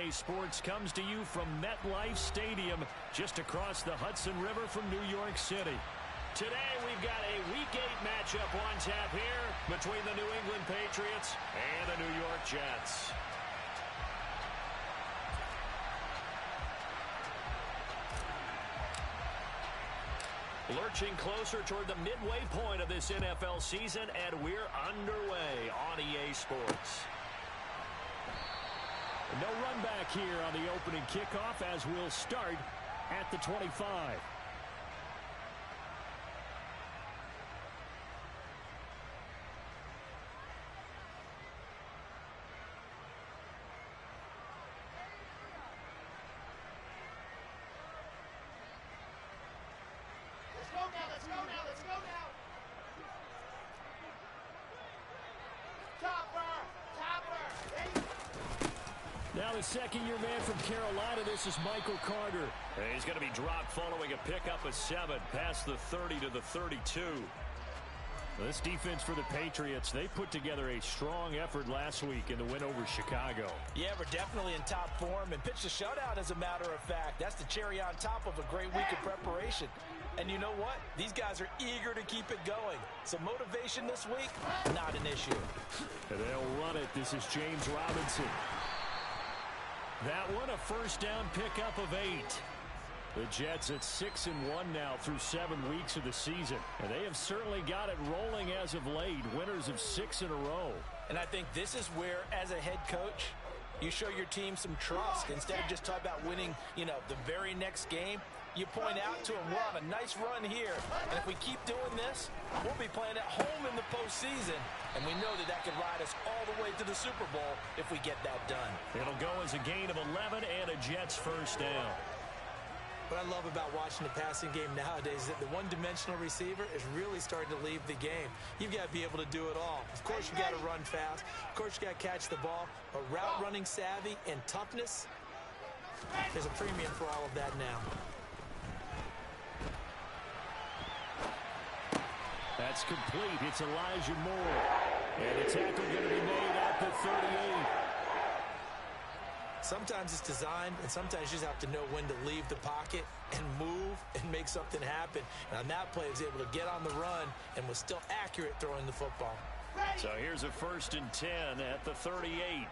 EA Sports comes to you from MetLife Stadium, just across the Hudson River from New York City. Today, we've got a Week 8 matchup on tap here between the New England Patriots and the New York Jets. Lurching closer toward the midway point of this NFL season, and we're underway on EA Sports. No run back here on the opening kickoff as we'll start at the 25. Now the second-year man from Carolina, this is Michael Carter. He's going to be dropped following a pickup of 7 past the 30 to the 32. This defense for the Patriots, they put together a strong effort last week in the win over Chicago. Yeah, we're definitely in top form and pitched a shutout, as a matter of fact. That's the cherry on top of a great week of preparation. And you know what? These guys are eager to keep it going. So motivation this week, not an issue. And they'll run it. This is James Robinson. That one, a first down pickup of 8. The Jets at 6-1 now through 7 weeks of the season. And they have certainly got it rolling as of late. Winners of 6 in a row. And I think this is where, as a head coach, you show your team some trust. Instead of just talking about winning, the very next game, you point out to them, we're on a nice run here. And if we keep doing this, we'll be playing at home in the postseason. And we know that can ride us all the way to the Super Bowl if we get that done. It'll go as a gain of 11 and a Jets first down. What I love about watching the passing game nowadays is that the one-dimensional receiver is really starting to leave the game. You've got to be able to do it all. Of course, you got to run fast. Of course, you got to catch the ball. But route running savvy and toughness, there's a premium for all of that now. That's complete. It's Elijah Moore. And the tackle going to be made at the 38. Sometimes it's designed, and sometimes you just have to know when to leave the pocket and move and make something happen. And on that play, he was able to get on the run and was still accurate throwing the football. So here's a 1st and 10 at the 38.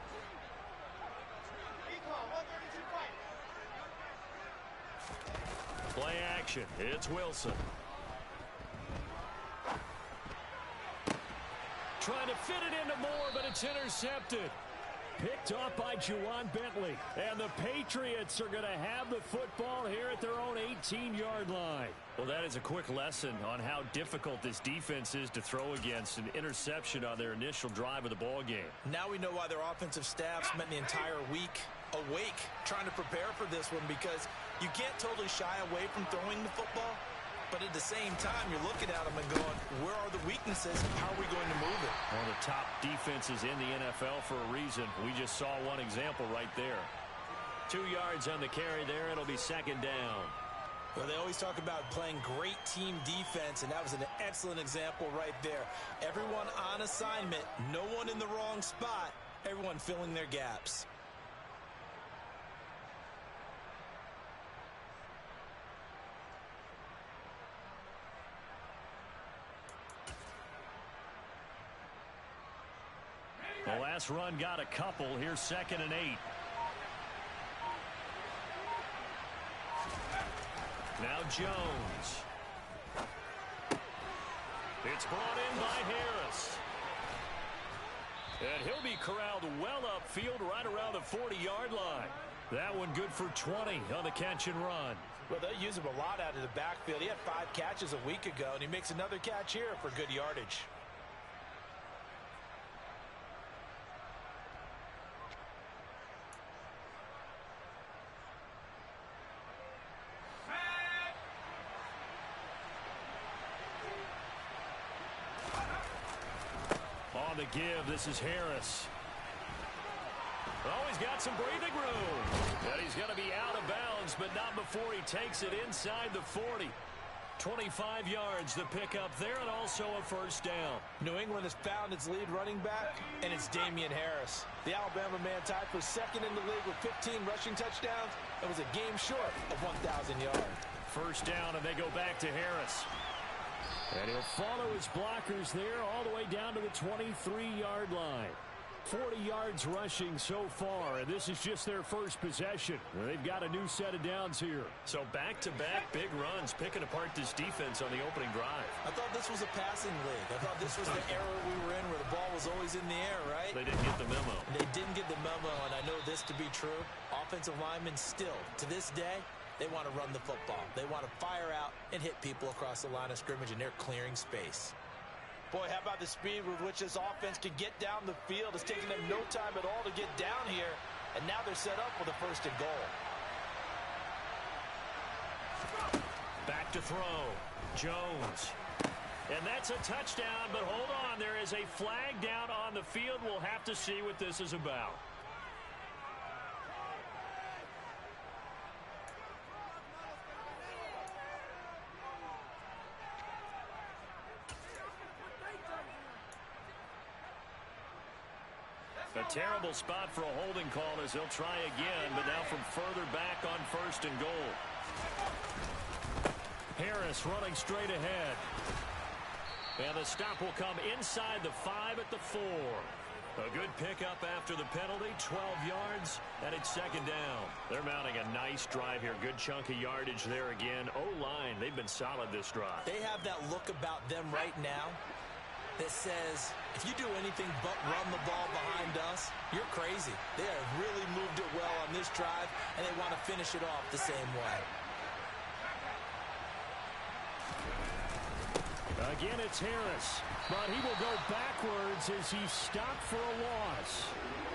Play action. It's Wilson. Trying to fit it into Moore, but it's intercepted. Picked off by Juwan Bentley. And the Patriots are going to have the football here at their own 18-yard line. Well, that is a quick lesson on how difficult this defense is to throw against. An interception on their initial drive of the ball game. Now we know why their offensive staff spent the entire week awake trying to prepare for this one, because you can't totally shy away from throwing the football. But at the same time, you're looking at them and going, where are the weaknesses? How are we going to move it? One of the top defenses in the NFL for a reason. We just saw one example right there. 2 yards on the carry there. It'll be 2nd down. Well, they always talk about playing great team defense, and that was an excellent example right there. Everyone on assignment, no one in the wrong spot, everyone filling their gaps. The last run got a couple. Here's 2nd and 8. Now Jones. It's brought in by Harris. And he'll be corralled well upfield right around the 40-yard line. That one good for 20 on the catch and run. Well, they use him a lot out of the backfield. He had 5 catches a week ago, and he makes another catch here for good yardage. On the give, this is Harris. Oh, he's got some breathing room. And he's going to be out of bounds, but not before he takes it inside the 40. 25 yards the pickup there, and also a first down. New England has found its lead running back, and it's Damian Harris. The Alabama man tied for second in the league with 15 rushing touchdowns. It was a game short of 1,000 yards. First down, and they go back to Harris. And he'll follow his blockers there all the way down to the 23-yard line. 40 yards rushing so far, and this is just their first possession. They've got a new set of downs here. So back-to-back big runs, picking apart this defense on the opening drive. I thought this was a passing league. I thought this was the era we were in where the ball was always in the air, right? They didn't get the memo. They didn't get the memo, and I know this to be true. Offensive linemen still, to this day, they want to run the football. They want to fire out and hit people across the line of scrimmage, and they're clearing space. Boy, how about the speed with which this offense could get down the field? It's taking them no time at all to get down here, and now they're set up with a first and goal. Back to throw. Jones. And that's a touchdown, but hold on. There is a flag down on the field. We'll have to see what this is about. A terrible spot for a holding call as he'll try again, but now from further back on first and goal. Harris running straight ahead. And the stop will come inside the 5 at the 4. A good pickup after the penalty, 12 yards, and it's second down. They're mounting a nice drive here. Good chunk of yardage there again. O-line, they've been solid this drive. They have that look about them right now that says, if you do anything but run the ball behind us, you're crazy. They have really moved it well on this drive, and they want to finish it off the same way. Again, it's Harris, but he will go backwards as he's stopped for a loss.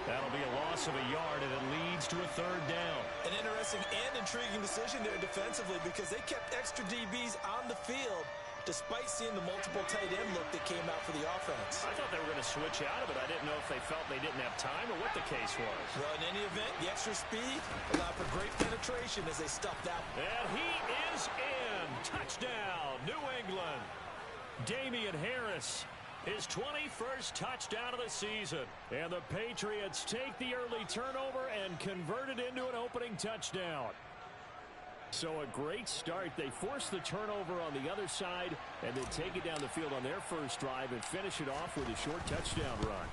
That'll be a loss of a yard, and it leads to a third down. An interesting and intriguing decision there defensively because they kept extra DBs on the field despite seeing the multiple tight end look that came out for the offense. I thought they were going to switch out of it. I didn't know if they felt they didn't have time or what the case was. Well, in any event, the extra speed allowed for great penetration as they stuffed that. And he is in. Touchdown, New England. Damian Harris, his 21st touchdown of the season. And the Patriots take the early turnover and convert it into an opening touchdown. So a great start. They force the turnover on the other side and then take it down the field on their first drive and finish it off with a short touchdown run.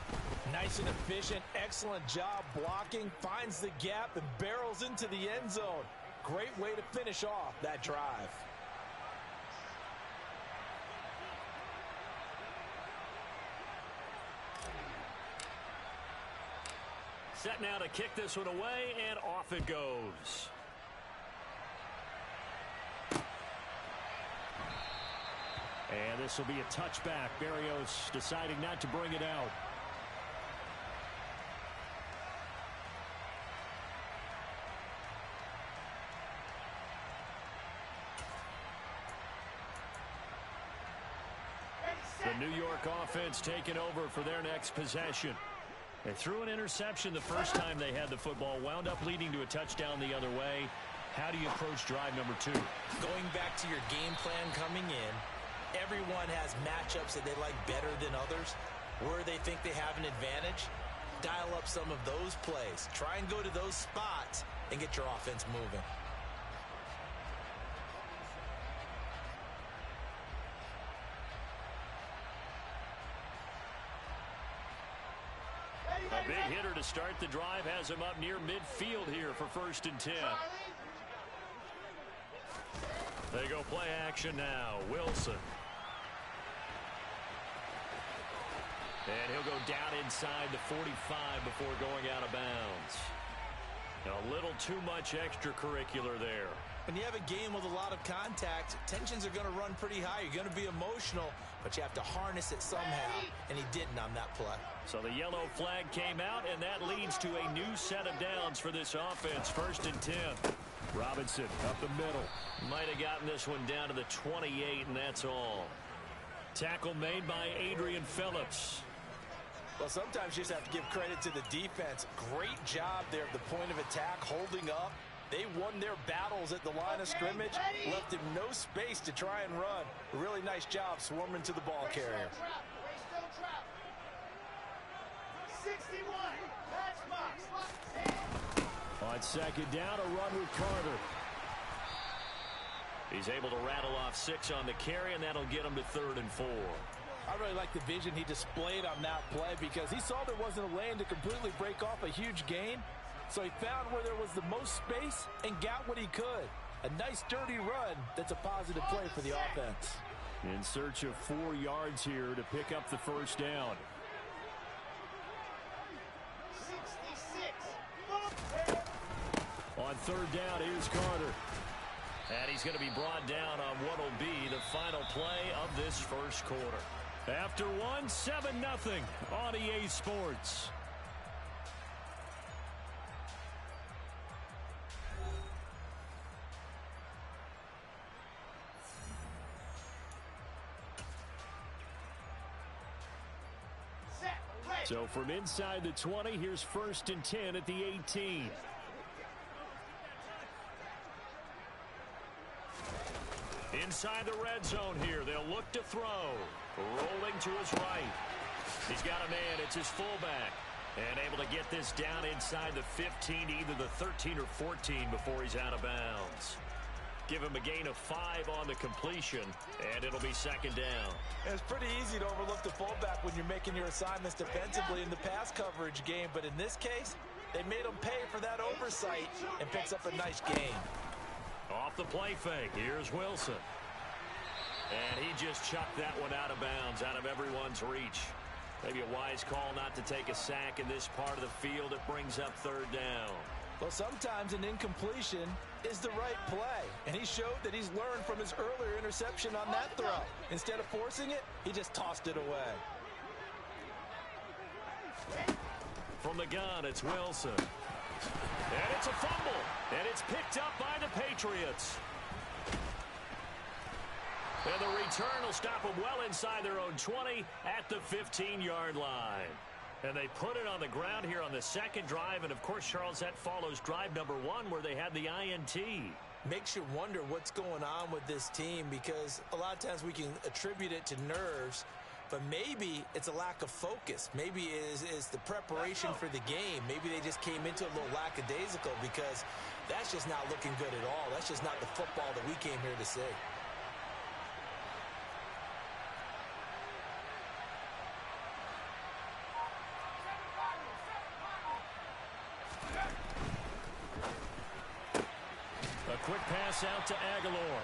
Nice and efficient, excellent job blocking, finds the gap and barrels into the end zone. Great way to finish off that drive. Set now to kick this one away, and off it goes. And this will be a touchback. Berrios deciding not to bring it out. The New York offense taking over for their next possession. They threw an interception the first time they had the football, wound up leading to a touchdown the other way. How do you approach drive number 2? Going back to your game plan coming in, everyone has matchups that they like better than others. Where they think they have an advantage, dial up some of those plays. Try and go to those spots and get your offense moving. A big hitter to start the drive has him up near midfield here for 1st and 10. They go play action now. Wilson. And he'll go down inside the 45 before going out of bounds. A little too much extracurricular there. When you have a game with a lot of contact, tensions are going to run pretty high. You're going to be emotional, but you have to harness it somehow, and he didn't on that play. So the yellow flag came out, and that leads to a new set of downs for this offense. 1st and 10. Robinson up the middle. Might have gotten this one down to the 28, and that's all. Tackle made by Adrian Phillips. Well, sometimes you just have to give credit to the defense. Great job there at the point of attack, holding up, They won their battles at the line of scrimmage, left him no space to try and run. A really nice job swarming to the ball carrier. 61. On second down, a run with Carter. He's able to rattle off 6 on the carry, and that'll get him to 3rd and 4. I really like the vision he displayed on that play because he saw there wasn't a lane to completely break off a huge gain. So he found where there was the most space and got what he could. A nice dirty run that's a positive play for the offense. In search of 4 yards here to pick up the first down. 66. On third down, here's Carter. And he's going to be brought down on what will be the final play of this first quarter. After 7-0 on EA Sports. So from inside the 20, here's 1st and 10 at the 18. Inside the red zone here, they'll look to throw. Rolling to his right. He's got a man, it's his fullback. And able to get this down inside the 15, either the 13 or 14 before he's out of bounds. Give him a gain of 5 on the completion, and it'll be 2nd down. It's pretty easy to overlook the fullback when you're making your assignments defensively in the pass coverage game, but in this case, they made him pay for that oversight and picks up a nice gain. Off the play fake, here's Wilson. And he just chucked that one out of bounds, out of everyone's reach. Maybe a wise call not to take a sack in this part of the field. It brings up 3rd down. Well, sometimes an incompletion is the right play, and he showed that he's learned from his earlier interception on that throw. Instead of forcing it, he just tossed it away. From the gun, it's Wilson. And it's a fumble, and it's picked up by the Patriots. And the return will stop them well inside their own 20 at the 15-yard line. And they put it on the ground here on the 2nd drive. And, of course, Charles, that follows drive number 1 where they had the INT. Makes you wonder what's going on with this team because a lot of times we can attribute it to nerves, but maybe it's a lack of focus. Maybe it is the preparation for the game. Maybe they just came into a little lackadaisical because that's just not looking good at all. That's just not the football that we came here to see. Quick pass out to Aguilar.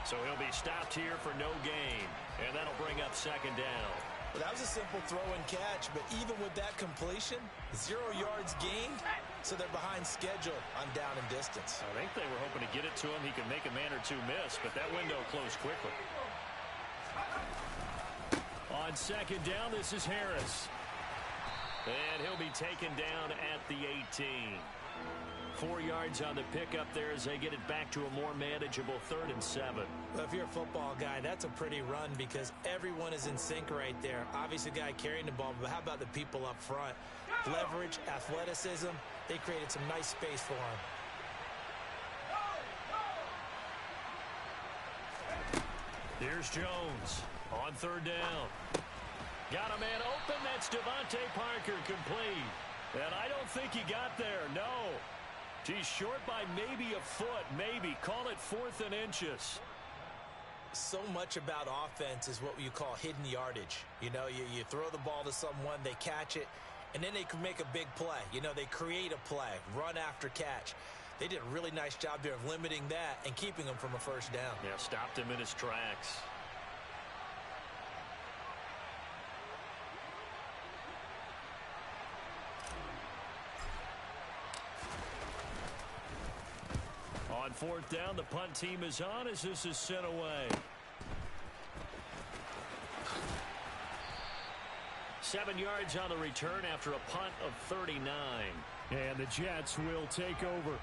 So he'll be stopped here for no gain. And that'll bring up 2nd down. Well, that was a simple throw and catch, but even with that completion, 0 yards gained, so they're behind schedule on down and distance. I think they were hoping to get it to him. He could make a man or 2 miss, but that window closed quickly. On 2nd down, this is Harris. And he'll be taken down at the 18. 4 yards on the pickup there as they get it back to a more manageable 3rd and 7. Well, if you're a football guy, that's a pretty run because everyone is in sync right there. Obviously, the guy carrying the ball, but how about the people up front? Leverage, athleticism, they created some nice space for him. Here's Jones on 3rd down. Got a man open. That's Devontae Parker complete. And I don't think he got there. No. He's short by maybe a foot, maybe. Call it 4th and inches. So much about offense is what you call hidden yardage. You know, you throw the ball to someone, they catch it, and then they can make a big play. You know, they create a play, run after catch. They did a really nice job there of limiting that and keeping him from a 1st down. Yeah, stopped him in his tracks. On 4th down, the punt team is on as this is sent away. 7 yards on the return after a punt of 39. And the Jets will take over.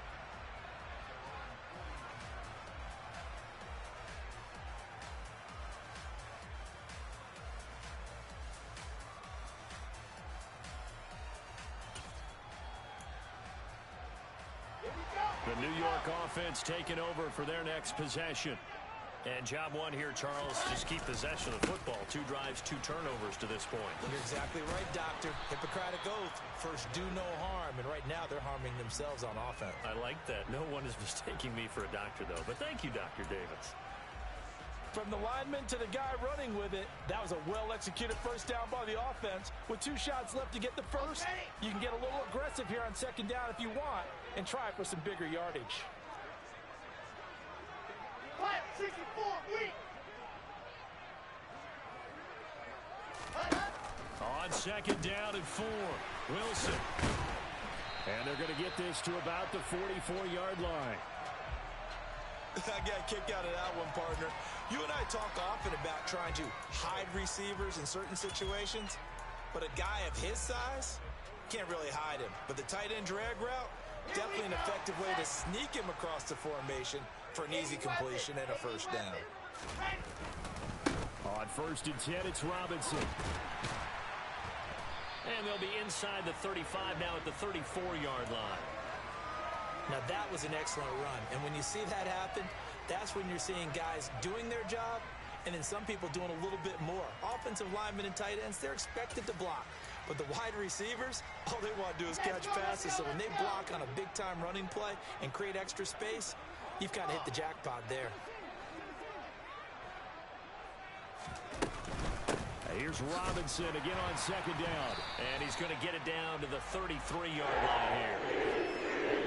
The New York offense taking over for their next possession. And job one here, Charles, just keep possession of the football. 2 drives, 2 turnovers to this point. You're exactly right, Doctor. Hippocratic oath. First, do no harm. And right now, they're harming themselves on offense. I like that. No one is mistaking me for a doctor, though. But thank you, Dr. Davis. From the lineman to the guy running with it, that was a well-executed first down by the offense. With 2 shots left to get the first, you can get a little aggressive here on second down if you want and try for some bigger yardage. 64, weak. On second down and 4, Wilson. And they're going to get this to about the 44-yard line. I got a kick out of that one, partner. You and I talk often about trying to hide receivers in certain situations, but a guy of his size can't really hide him. But the tight end drag route, definitely an effective way to sneak him across the formation for an easy completion and a first down. On 1st and 10, it's Robinson. And they'll be inside the 35 now at the 34-yard line. Now, that was an excellent run. And when you see that happen, that's when you're seeing guys doing their job and then some people doing a little bit more. Offensive linemen and tight ends, they're expected to block. But the wide receivers, all they want to do is catch passes. So when they block on a big-time running play and create extra space, you've kind of hit the jackpot there. Here's Robinson again on second down. And he's going to get it down to the 33-yard line here.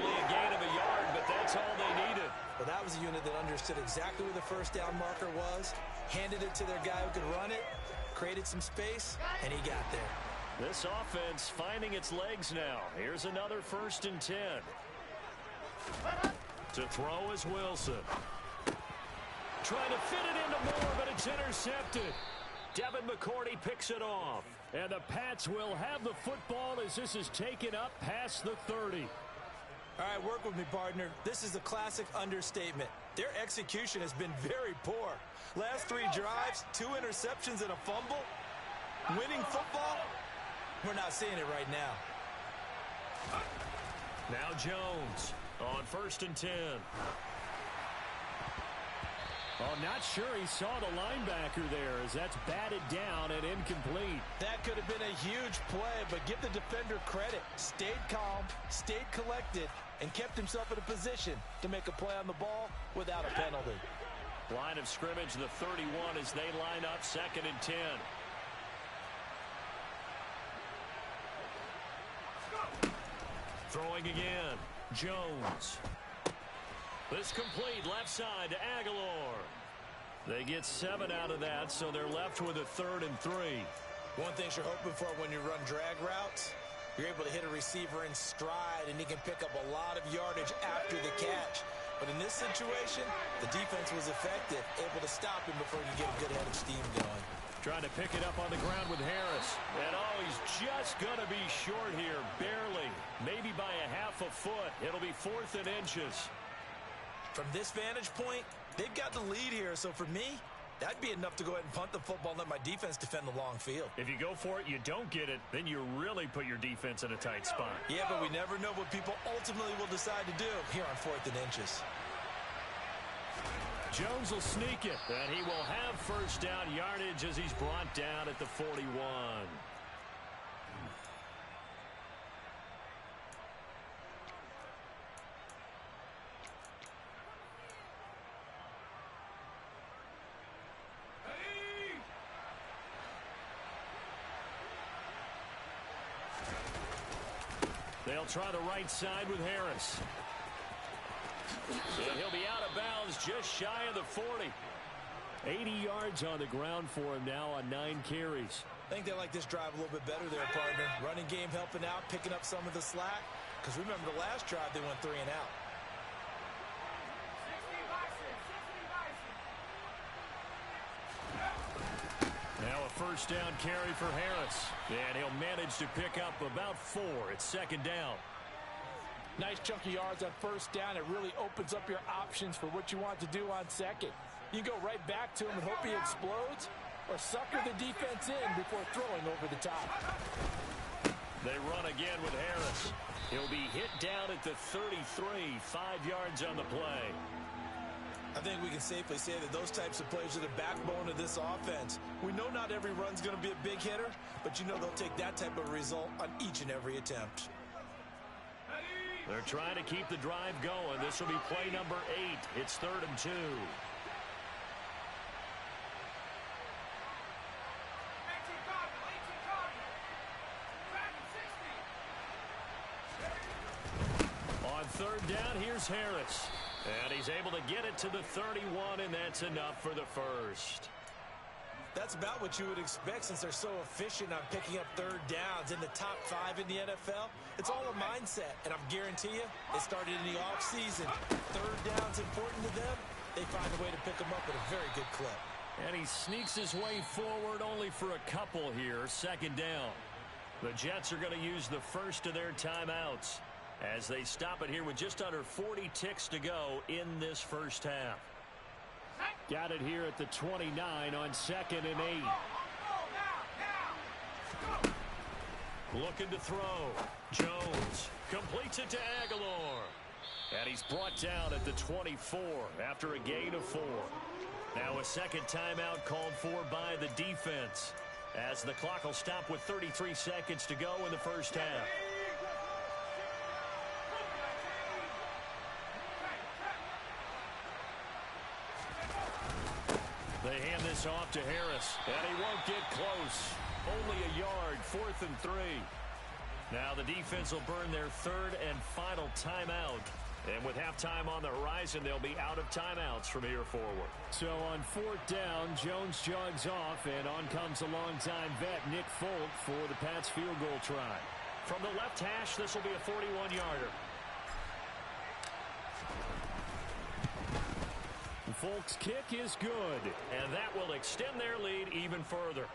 Only a gain of a yard, but that's all they needed. Well, that was a unit that understood exactly where the first down marker was, handed it to their guy who could run it, created some space, and he got there. This offense finding its legs now. Here's another 1st and 10. To throw is Wilson. Trying to fit it into Moore, but it's intercepted. Devin McCourty picks it off. And the Pats will have the football as this is taken up past the 30. All right, work with me, partner. This is a classic understatement. Their execution has been very poor. Last 3 drives, 2 interceptions and a fumble. Winning football, we're not seeing it right now. Now Jones on 1st and 10. Oh, not sure he saw the linebacker there as that's batted down and incomplete. That could have been a huge play, but give the defender credit. Stayed calm, stayed collected, and kept himself in a position to make a play on the ball without a penalty. Line of scrimmage, the 31 as they line up 2nd and 10. Throwing again. Jones. This complete left side to Aguilar. They get 7 out of that, so they're left with a 3rd and 3. One thing you're hoping for when you run drag routes, you're able to hit a receiver in stride, and he can pick up a lot of yardage after the catch. But in this situation, the defense was effective, able to stop him before you get a good head of steam going. Trying to pick it up on the ground with Harris. And oh, he's just going to be short here, barely. Maybe by a half a foot. It'll be 4th and inches. From this vantage point, they've got the lead here. So for me, that'd be enough to go ahead and punt the football and let my defense defend the long field. If you go for it, you don't get it, then you really put your defense in a tight spot. Yeah, but we never know what people ultimately will decide to do here on 4th and inches. Jones will sneak it, and he will have first down yardage as he's brought down at the 41. They'll try the right side with Harris. And he'll be out of bounds just shy of the 40. 80 yards on the ground for him now on 9 carries. I think they like this drive a little bit better there, partner. Running game helping out, picking up some of the slack. Because remember the last drive, they went 3 and out. Now a first down carry for Harris. And he'll manage to pick up about 4. It's 2nd down. Nice chunky yards on first down. It really opens up your options for what you want to do on 2nd. You go right back to him and hope he explodes, or sucker the defense in before throwing over the top. They run again with Harris. He'll be hit down at the 33, 5 yards on the play. I think we can safely say that those types of plays are the backbone of this offense. We know not every run's going to be a big hitter, but you know they'll take that type of result on each and every attempt. They're trying to keep the drive going. This will be play number 8. It's 3rd and 2. On 3rd down, here's Harris. And he's able to get it to the 31, and that's enough for the first. That's about what you would expect since they're so efficient on picking up 3rd downs in the top 5 in the NFL. It's all a mindset, and I'm guarantee you, it started in the offseason. 3rd down's important to them. They find a way to pick them up at a very good clip. And he sneaks his way forward only for a couple here. 2nd down. The Jets are going to use the first of their timeouts as they stop it here with just under 40 ticks to go in this first half. Got it here at the 29 on 2nd and 8. Looking to throw. Jones completes it to Aguilar. And he's brought down at the 24 after a gain of 4. Now a second timeout called for by the defense, as the clock will stop with 33 seconds to go in the first half. They hand this off to Harris, and he won't get close. Only a yard, 4th and 3. Now the defense will burn their 3rd and final timeout. And with halftime on the horizon, they'll be out of timeouts from here forward. So on 4th down, Jones jogs off, and on comes a longtime vet, Nick Folk, for the Pats field goal try. From the left hash, this will be a 41-yarder. Folk's kick is good. And that will extend their lead even further.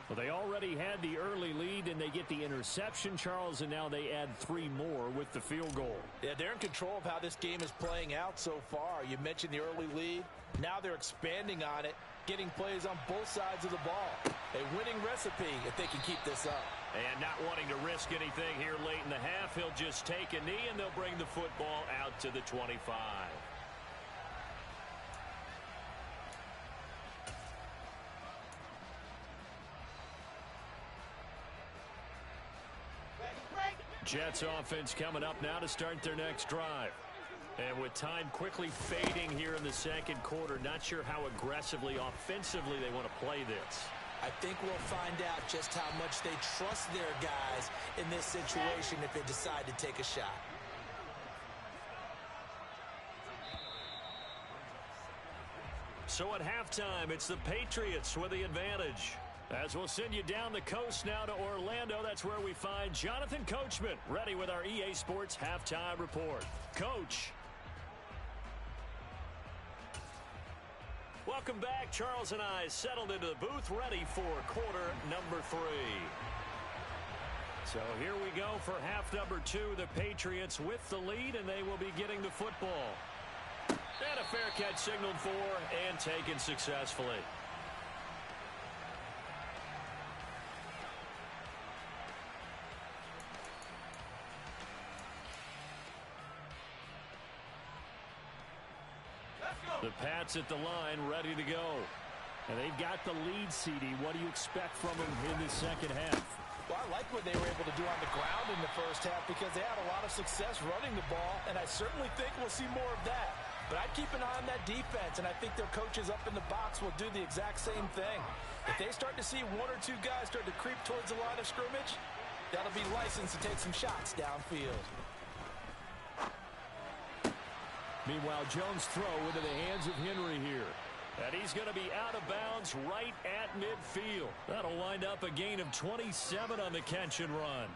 Well, they already had the early lead, and they get the interception, Charles, and now they add 3 more with the field goal. Yeah, they're in control of how this game is playing out so far. You mentioned the early lead. Now they're expanding on it, getting plays on both sides of the ball. A winning recipe if they can keep this up. And not wanting to risk anything here late in the half, he'll just take a knee, and they'll bring the football out to the 25. Jets offense coming up now to start their next drive. And with time quickly fading here in the second quarter, not sure how aggressively, offensively they want to play this. I think we'll find out just how much they trust their guys in this situation if they decide to take a shot. So at halftime, it's the Patriots with the advantage. As we'll send you down the coast now to Orlando, that's where we find Jonathan Coachman, ready with our EA Sports Halftime Report. Coach. Welcome back. Charles and I settled into the booth, ready for quarter number 3. So here we go for half number 2. The Patriots with the lead, and they will be getting the football. And a fair catch signaled for and taken successfully. The Pats at the line, ready to go. And they've got the lead, CD. What do you expect from them in the second half? Well, I like what they were able to do on the ground in the first half because they had a lot of success running the ball, and I certainly think we'll see more of that. But I'd keep an eye on that defense, and I think their coaches up in the box will do the exact same thing. If they start to see 1 or 2 guys start to creep towards the line of scrimmage, that'll be licensed to take some shots downfield. Meanwhile, Jones' throw into the hands of Henry here. And he's going to be out of bounds right at midfield. That'll wind up a gain of 27 on the catch and run.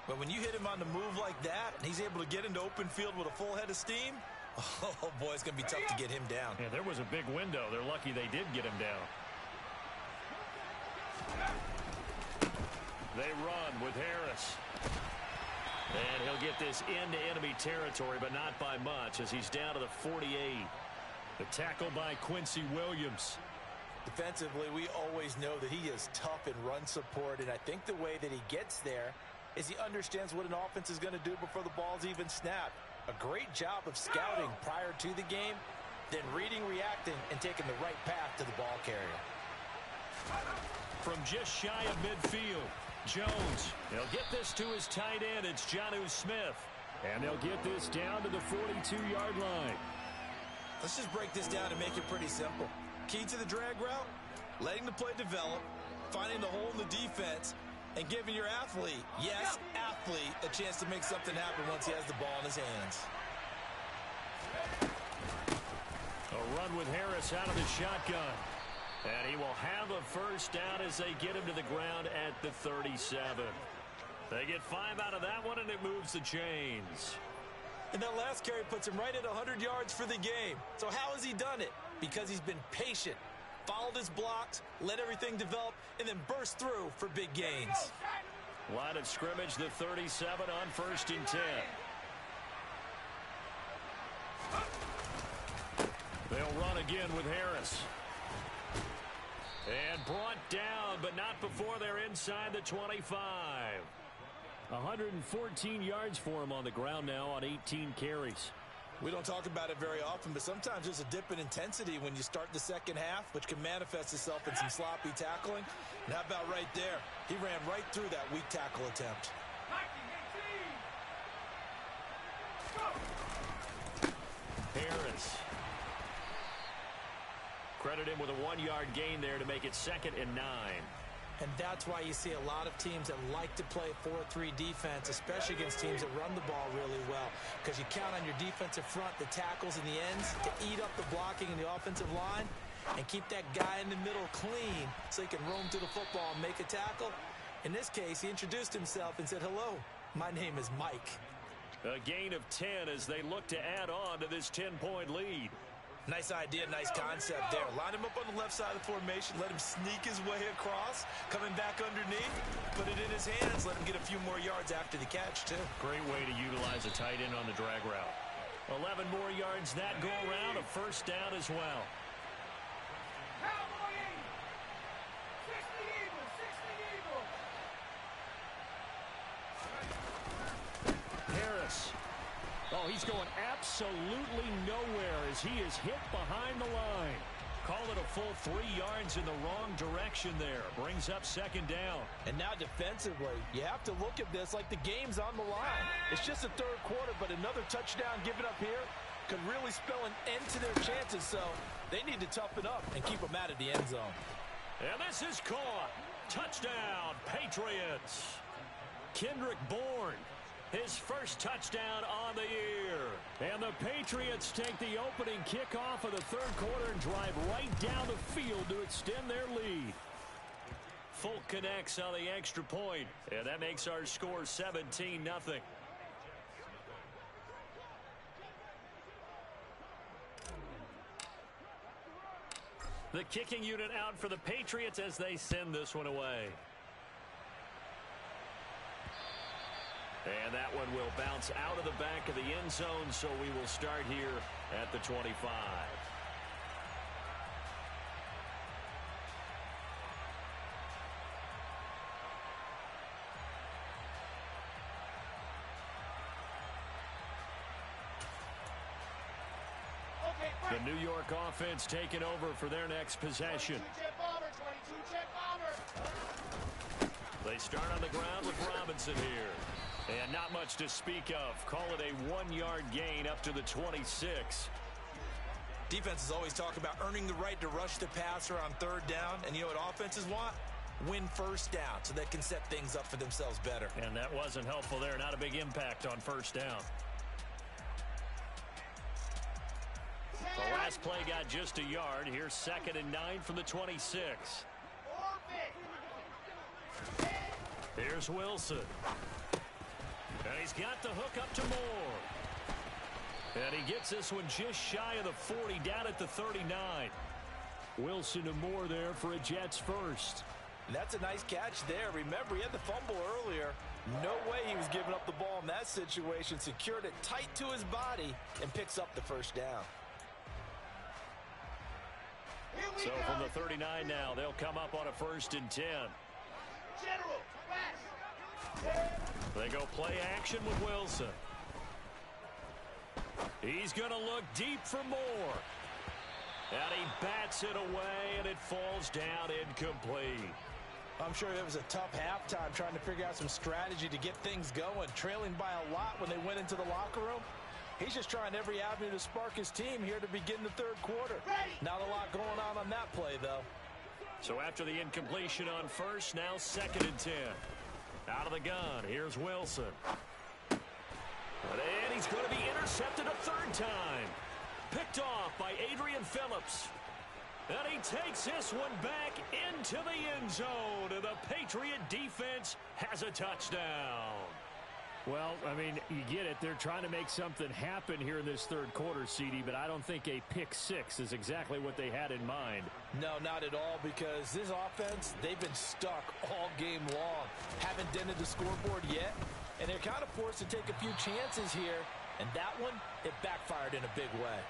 But when you hit him on the move like that, and he's able to get into open field with a full head of steam, oh boy, it's going to be tough to get him down. Yeah, there was a big window. They're lucky they did get him down. They run with Harris. And he'll get this into enemy territory, but not by much, as he's down to the 48. The tackle by Quincy Williams. Defensively, we always know that he is tough in run support, and I think the way that he gets there is he understands what an offense is going to do before the ball's even snapped. A great job of scouting prior to the game, then reading, reacting, and taking the right path to the ball carrier. From just shy of midfield, Jones. He'll get this to his tight end. It's Jonnu Smith. And they'll get this down to the 42-yard line. Let's just break this down and make it pretty simple. Key to the drag route, letting the play develop, finding the hole in the defense, and giving your athlete, yes, athlete, a chance to make something happen once he has the ball in his hands. A run with Harris out of the shotgun. And he will have a first down as they get him to the ground at the 37. They get 5 out of that one, and it moves the chains. And that last carry puts him right at 100 yards for the game. So how has he done it? Because he's been patient, followed his blocks, let everything develop, and then burst through for big gains. Line of scrimmage, the 37 on 1st and 10. They'll run again with Harris. And brought down, but not before they're inside the 25. 114 yards for him on the ground now on 18 carries. We don't talk about it very often, but sometimes there's a dip in intensity when you start the second half, which can manifest itself in some sloppy tackling. And how about right there? He ran right through that weak tackle attempt. Harris. Credit him with a 1-yard gain there to make it 2nd and 9. And that's why you see a lot of teams that like to play 4-3 defense, especially against teams that run the ball really well, because you count on your defensive front, the tackles and the ends, to eat up the blocking in the offensive line and keep that guy in the middle clean so he can roam to the football and make a tackle. In this case, he introduced himself and said, "Hello, my name is Mike." A gain of 10 as they look to add on to this 10-point lead. Nice idea, nice concept there. Line him up on the left side of the formation, let him sneak his way across, coming back underneath, put it in his hands, let him get a few more yards after the catch, too. Great way to utilize a tight end on the drag route. 11 more yards that go around, a first down as well. Harris. Oh, he's going absolutely nowhere as he is hit behind the line. Call it a full 3 yards in the wrong direction there. Brings up 2nd down. And now defensively, you have to look at this like the game's on the line. It's just the 3rd quarter, but another touchdown given up here could really spell an end to their chances. So they need to toughen up and keep them out of the end zone. And this is caught. Touchdown, Patriots. Kendrick Bourne. His first touchdown on the year. And the Patriots take the opening kickoff of the 3rd quarter and drive right down the field to extend their lead. Folk connects on the extra point, and that makes our score 17-0. The kicking unit out for the Patriots as they send this one away. And that one will bounce out of the back of the end zone, so we will start here at the 25. The New York offense taking over for their next possession. They start on the ground with Robinson here. And not much to speak of. Call it a 1-yard gain up to the 26. Defenses always talk about earning the right to rush the passer on 3rd down. And you know what offenses want? Win first down so they can set things up for themselves better. And that wasn't helpful there. Not a big impact on 1st down. The last play got just a yard. Here's 2nd and 9 from the 26. Here's Wilson. And he's got the hook up to Moore. And he gets this one just shy of the 40, down at the 39. Wilson to Moore there for a Jets first. And that's a nice catch there. Remember, he had the fumble earlier. No way he was giving up the ball in that situation. Secured it tight to his body and picks up the first down. So from the 39 now, they'll come up on a 1st and 10. General, They go play action with Wilson. He's going to look deep for more. And he bats it away, and it falls down incomplete. I'm sure it was a tough halftime trying to figure out some strategy to get things going. Trailing by a lot when they went into the locker room. He's just trying every avenue to spark his team here to begin the third quarter. Not a lot going on that play, though. So after the incompletion on first, now 2nd and 10. Out of the gun, here's Wilson. And he's going to be intercepted a third time. Picked off by Adrian Phillips. And he takes this one back into the end zone. And the Patriot defense has a touchdown. Well, I mean, you get it. They're trying to make something happen here in this third quarter, CD, but I don't think a pick six is exactly what they had in mind. No, not at all, because this offense, they've been stuck all game long. Haven't dented the scoreboard yet, and they're kind of forced to take a few chances here. And that one, it backfired in a big way.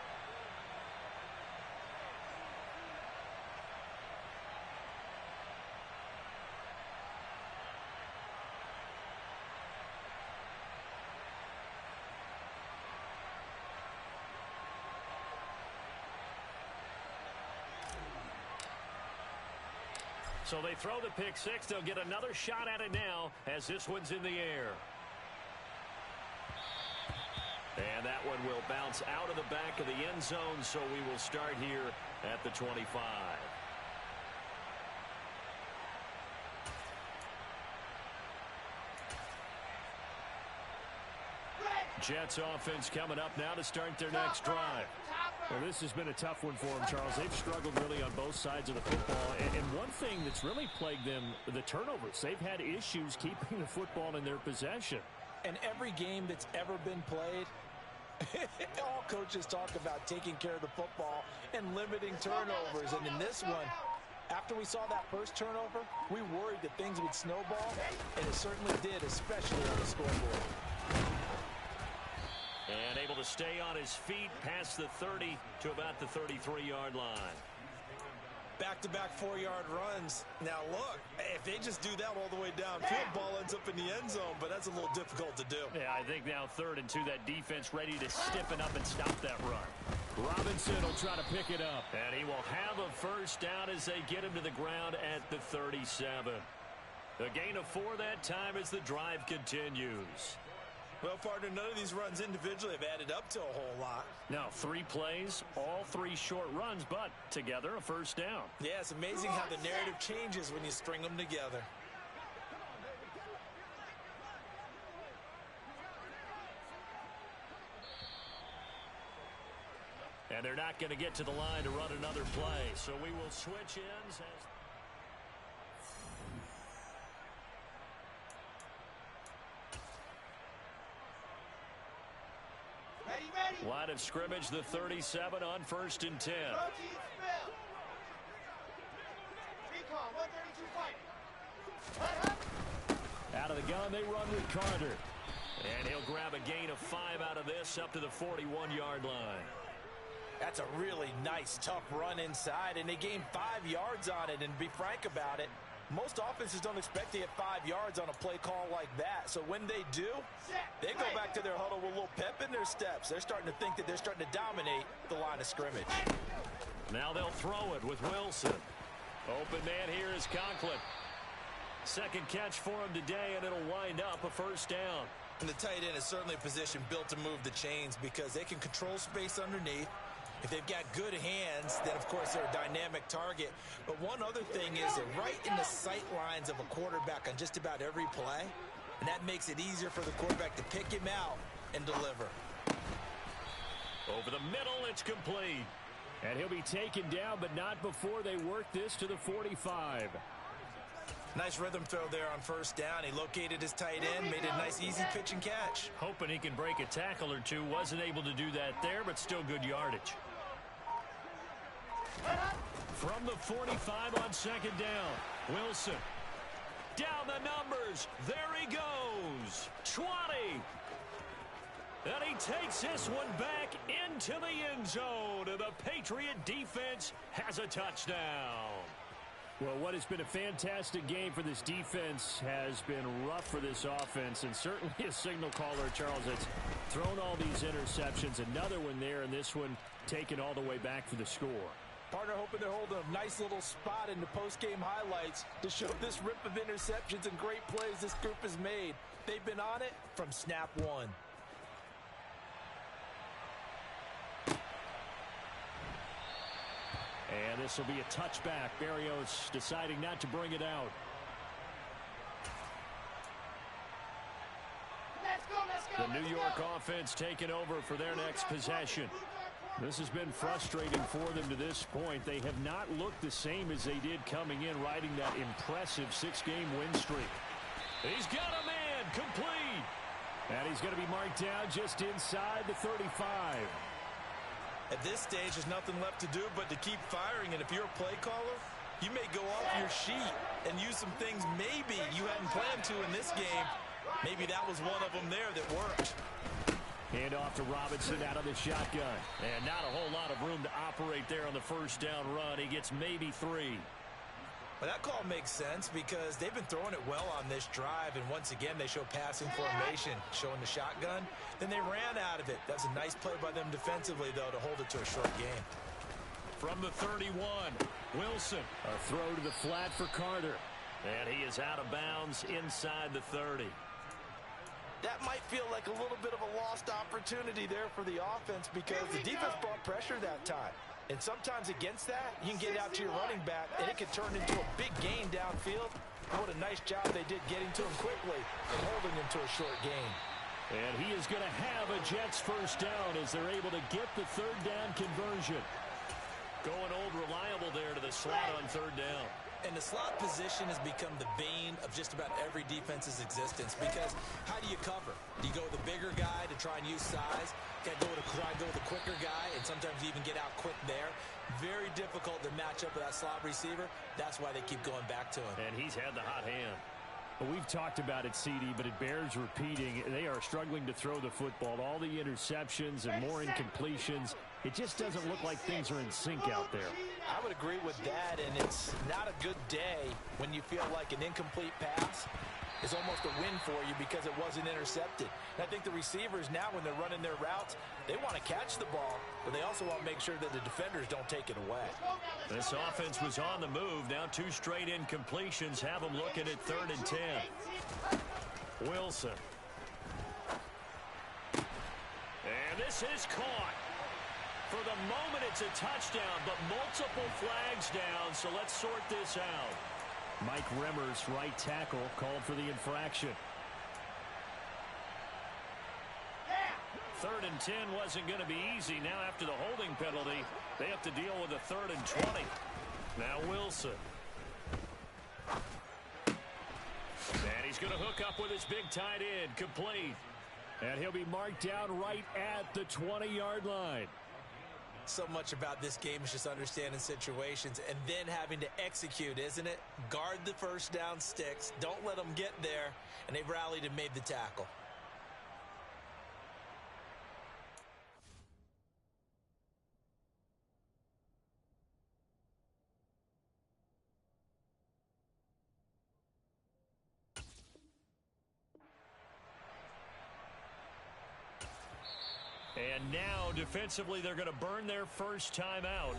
So they throw the pick six. They'll get another shot at it now as this one's in the air. And that one will bounce out of the back of the end zone, so we will start here at the 25. Jets offense coming up now to start their next drive. Well, this has been a tough one for them, Charles. They've struggled really on both sides of the football. And one thing that's really plagued them, the turnovers. They've had issues keeping the football in their possession. And every game that's ever been played, all coaches talk about taking care of the football and limiting turnovers. And in this one, after we saw that first turnover, we worried that things would snowball, and it certainly did, especially on the scoreboard. And able to stay on his feet past the 30 to about the 33-yard line. Back-to-back 4-yard runs. Now, look, if they just do that all the way downfield, ball ends up in the end zone, but that's a little difficult to do. Yeah, I think now 3rd and 2, that defense ready to stiffen up and stop that run. Robinson will try to pick it up, and he will have a first down as they get him to the ground at the 37. A gain of 4 that time as the drive continues. Well, partner, none of these runs individually have added up to a whole lot. Now, 3 plays, all 3 short runs, but together a first down. Yeah, it's amazing how the narrative changes when you string them together. And they're not going to get to the line to run another play, so we will switch ends as... Line of scrimmage, the 37 on 1st and 10. Out of the gun, they run with Carter. And he'll grab a gain of 5 out of this up to the 41-yard line. That's a really nice, tough run inside, and they gained 5 yards on it. And to be frank about it, most offenses don't expect to get 5 yards on a play call like that. So when they do, they go back to their huddle with a little pep in their steps. They're starting to think that they're starting to dominate the line of scrimmage. Now they'll throw it with Wilson. Open man here is Conklin. Second catch for him today, and it'll wind up a first down. And the tight end is certainly a position built to move the chains because they can control space underneath. If they've got good hands, then, of course, they're a dynamic target. But one other thing is they're right in the sight lines of a quarterback on just about every play, and that makes it easier for the quarterback to pick him out and deliver. Over the middle, it's complete. And he'll be taken down, but not before they work this to the 45. Nice rhythm throw there on first down. He located his tight end, made a nice easy pitch and catch. Hoping he can break a tackle or two. Wasn't able to do that there, but still good yardage. From the 45 on second down, Wilson. Down the numbers. There he goes. 20. And he takes this one back into the end zone. And the Patriot defense has a touchdown. Well, what has been a fantastic game for this defense has been rough for this offense, and certainly a signal caller, Charles, that's thrown all these interceptions. Another one there, and this one taken all the way back for the score. Partner hoping they're holding a nice little spot in the post-game highlights to show this rip of interceptions and great plays this group has made. They've been on it from snap one. And this will be a touchback. Berrios deciding not to bring it out. The New York offense taking over for their next possession. This has been frustrating for them to this point. They have not looked the same as they did coming in, riding that impressive 6-game win streak. He's got a man, complete. And he's going to be marked down just inside the 35. At this stage, there's nothing left to do but to keep firing. And if you're a play caller, you may go off your sheet and use some things maybe you hadn't planned to in this game. Maybe that was one of them there that worked. Hand off to Robinson out of the shotgun. And not a whole lot of room to operate there on the first down run. He gets maybe 3. Well, that call makes sense because they've been throwing it well on this drive, and once again they show passing formation, showing the shotgun. Then they ran out of it. That's a nice play by them defensively, though, to hold it to a short game. From the 31, Wilson. A throw to the flat for Carter. And he is out of bounds inside the 30. That might feel like a little bit of a lost opportunity there for the offense because the defense brought pressure that time. And sometimes against that, you can get out to your running back, and it can turn into a big gain downfield. What a nice job they did getting to him quickly and holding him to a short gain. And he is going to have a Jets first down as they're able to get the third down conversion. Going old reliable there to the slot on third down. And the slot position has become the bane of just about every defense's existence because how do you cover? Do you go with a bigger guy to try and use size? Try and go with a quicker guy and sometimes even get out quick there. Very difficult to match up with that slot receiver. That's why they keep going back to him. And he's had the hot hand. Well, we've talked about it, CD, but it bears repeating. They are struggling to throw the football. All the interceptions and more incompletions. It just doesn't look like things are in sync out there. I would agree with that, and it's not a good day when you feel like an incomplete pass is almost a win for you because it wasn't intercepted. And I think the receivers now, when they're running their routes, they want to catch the ball, but they also want to make sure that the defenders don't take it away. This offense was on the move. Now 2 straight incompletions have them looking at 3rd and 10. Wilson. And this is caught. For the moment, it's a touchdown, but multiple flags down, so let's sort this out. Mike Remmers, right tackle, called for the infraction. 3rd and 10 wasn't going to be easy. Now after the holding penalty, they have to deal with a 3rd and 20. Now Wilson. And he's going to hook up with his big tight end, complete. And he'll be marked down right at the 20-yard line. So much about this game is just understanding situations and then having to execute, isn't it? Guard the first down sticks. Don't let them get there. And they've rallied and made the tackle. And now, defensively, they're going to burn their first time out.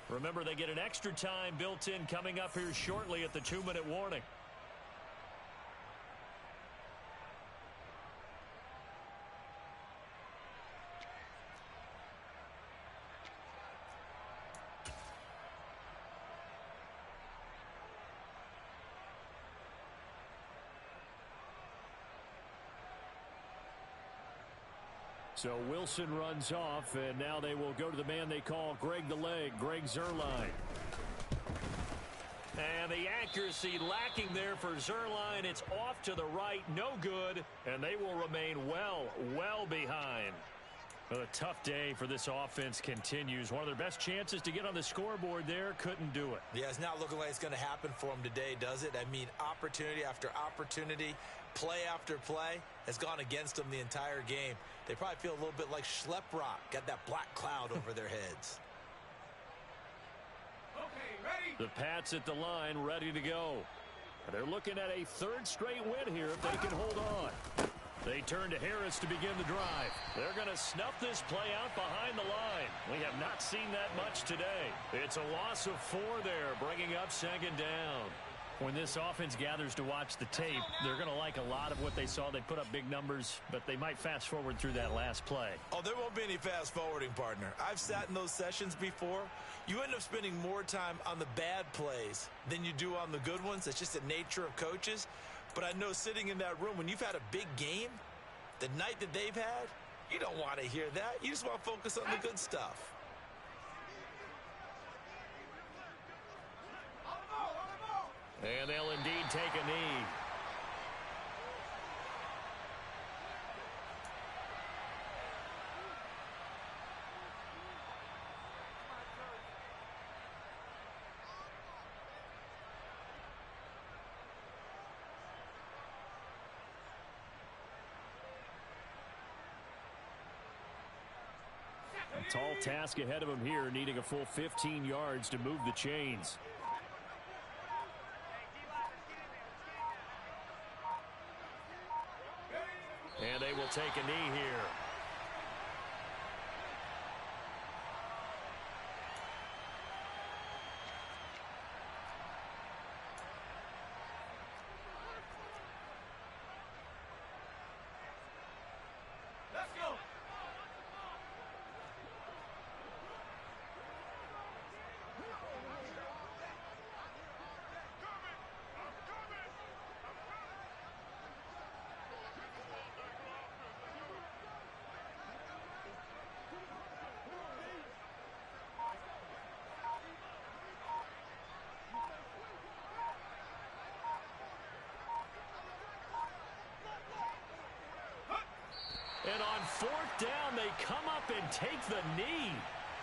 Remember, they get an extra time built in coming up here shortly at the 2-minute warning. So Wilson runs off, and now they will go to the man they call Greg the Leg, Greg Zuerlein. And the accuracy lacking there for Zuerlein. It's off to the right, no good, and they will remain well behind. Well, a tough day for this offense continues. One of their best chances to get on the scoreboard there, couldn't do it. Yeah, it's not looking like it's going to happen for them today, does it? I mean, opportunity after opportunity, play after play has gone against them the entire game. They probably feel a little bit like Schlepp Rock, got that black cloud over their heads. Okay, The Pats at the line, ready to go. They're looking at a third straight win here if they can hold on. They turn to Harris to begin the drive. They're going to snuff this play out behind the line. We have not seen that much today. It's a loss of 4 there, bringing up second down. When this offense gathers to watch the tape, they're going to like a lot of what they saw. They put up big numbers, but they might fast forward through that last play. Oh, there won't be any fast forwarding, partner. I've sat in those sessions before. You end up spending more time on the bad plays than you do on the good ones. It's just the nature of coaches. But I know sitting in that room, when you've had a big game, the night that they've had, you don't want to hear that. You just want to focus on the good stuff. And they'll indeed take a knee. A tall task ahead of him here, needing a full 15 yards to move the chains. And they will take a knee here. Let's go. And on 4th down, they come up and take the knee.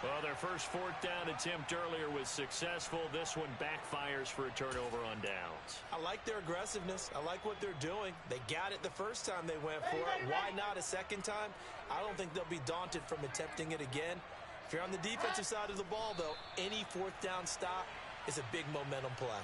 Well, their first 4th down attempt earlier was successful. This one backfires for a turnover on downs. I like their aggressiveness. I like what they're doing. They got it the first time they went for it. Why not a second time? I don't think they'll be daunted from attempting it again. If you're on the defensive side of the ball, though, any 4th down stop is a big momentum play.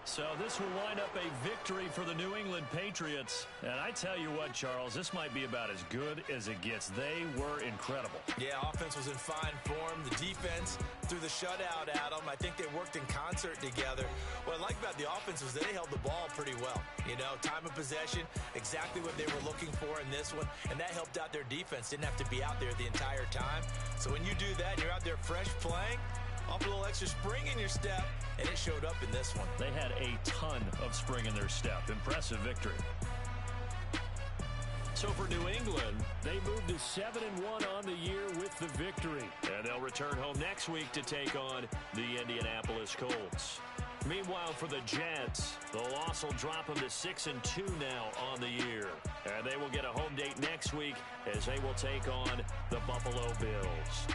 So this will wind up a victory for the New England Patriots. And I tell you what, Charles, this might be about as good as it gets. They were incredible. Yeah, offense was in fine form. The defense threw the shutout at them. I think they worked in concert together. What I like about the offense was they held the ball pretty well. You know, time of possession, exactly what they were looking for in this one. And that helped out their defense. Didn't have to be out there the entire time. So when you do that and you're out there fresh playing, off a little extra spring in your step, and it showed up in this one. They had a ton of spring in their step. Impressive victory. So for New England, they moved to 7-1 on the year with the victory. And they'll return home next week to take on the Indianapolis Colts. Meanwhile, for the Jets, the loss will drop them to 6-2 now on the year. And they will get a home date next week as they will take on the Buffalo Bills.